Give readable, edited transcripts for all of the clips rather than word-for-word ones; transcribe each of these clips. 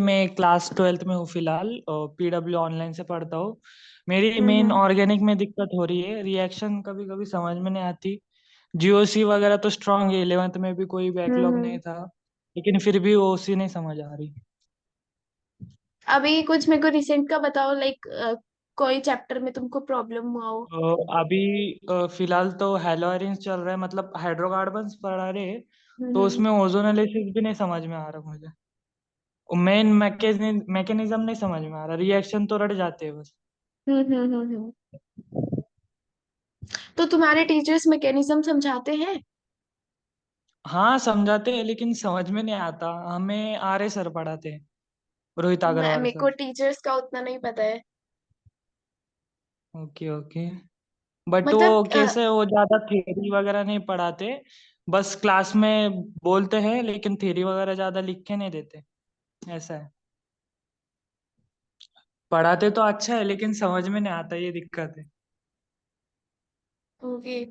मैं class 12th में हूँ फिलहाल और पीडब्ल्यू ऑनलाइन से पढ़ता हूँ। मेरी मेन हम्म। ऑर्गेनिक में दिक्कत हो रही है, रिएक्शन कभी कभी समझ में नहीं आती। जीओसी वगैरह तो स्ट्रांग है, 11th में भी कोई बैकलॉग हम्म। नहीं था, लेकिन फिर भी वो उसी नहीं समझ आ रही। अभी कुछ मेरे को रिसेंट का बताओ, लाइक कोई चैप्टर में तुमको प्रॉब्लम हुआ हो। अभी फिलहाल तो हेलोरेंस चल रहा है, मतलब हाइड्रोकार्बन्स पढ़ा रहे हैं। तो हम्म। उसमें ओजोनोलिसिस भी नहीं समझ में आ रहा मुझे। मेन मैकेनिज्म नहीं समझ में आ रहा, रिएक्शन तो रट जाते हैं बस। हम्म। तो तुम्हारे टीचर्स मैकेनिज्म समझाते हैं? हाँ समझाते हैं, लेकिन समझ में नहीं आता। हमें आर्य सर पढ़ाते हैं, रोहित अग्रवाल मेरे को सर। टीचर्स का उतना नहीं पता है। Okay okay. बट मतलब वो कैसे, वो ज्यादा थ्योरी वगैरह नहीं पढ़ाते, बस क्लास में बोलते हैं, लेकिन थ्योरी वगैरह ज्यादा लिख के नहीं देते। ऐसा है। पढ़ाते तो अच्छा है, लेकिन समझ में नहीं आता, ये दिक्कत है। ओके।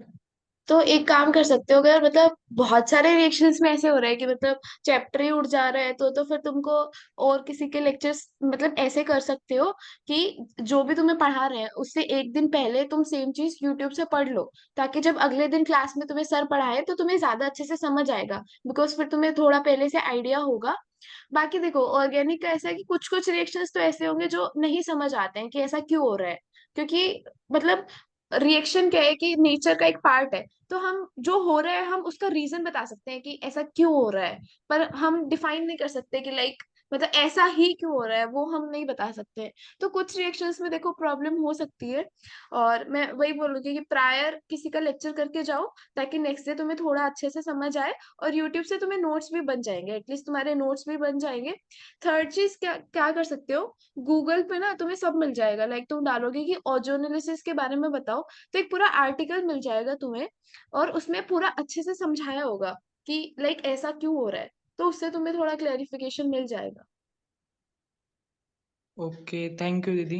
तो एक काम कर सकते हो, अगर मतलब बहुत सारे रिएक्शंस में ऐसे हो रहा है कि मतलब चैप्टर ही उड़ जा रहा है, तो फिर तुमको और किसी के लेक्चर्स मतलब ऐसे कर सकते हो कि जो भी तुम्हें पढ़ा रहे हैं उससे एक दिन पहले तुम सेम चीज यूट्यूब से पढ़ लो, ताकि जब अगले दिन क्लास में तुम्हें सर पढ़ाए तो तुम्हें ज्यादा अच्छे से समझ आएगा, बिकॉज फिर तुम्हें थोड़ा पहले से आइडिया होगा। बाकी देखो, ऑर्गेनिक का ऐसा है कि कुछ कुछ रिएक्शंस तो ऐसे होंगे जो नहीं समझ आते हैं कि ऐसा क्यों हो रहा है, क्योंकि मतलब रिएक्शन क्या है कि नेचर का एक पार्ट है। तो हम जो हो रहा है हम उसका रीजन बता सकते हैं कि ऐसा क्यों हो रहा है, पर हम डिफाइन नहीं कर सकते कि लाइक मतलब ऐसा ही क्यों हो रहा है, वो हम नहीं बता सकते। तो कुछ रिएक्शंस में देखो प्रॉब्लम हो सकती है, और मैं वही बोलूंगी कि प्रायर किसी का लेक्चर करके जाओ, ताकि नेक्स्ट डे तुम्हें थोड़ा अच्छे से समझ आए, और यूट्यूब से तुम्हें नोट्स भी बन जाएंगे, एटलीस्ट तुम्हारे नोट्स भी बन जाएंगे। थर्ड चीज क्या क्या कर सकते हो, गूगल पे ना तुम्हें सब मिल जाएगा, लाइक तुम डालोगे कि ओजोनोलिसिस के बारे में बताओ, तो एक पूरा आर्टिकल मिल जाएगा तुम्हें, और उसमें पूरा अच्छे से समझाया होगा कि लाइक ऐसा क्यों हो रहा है, तो उससे तुम्हें थोड़ा क्लेरिफिकेशन मिल जाएगा। ओके, थैंक यू दीदी।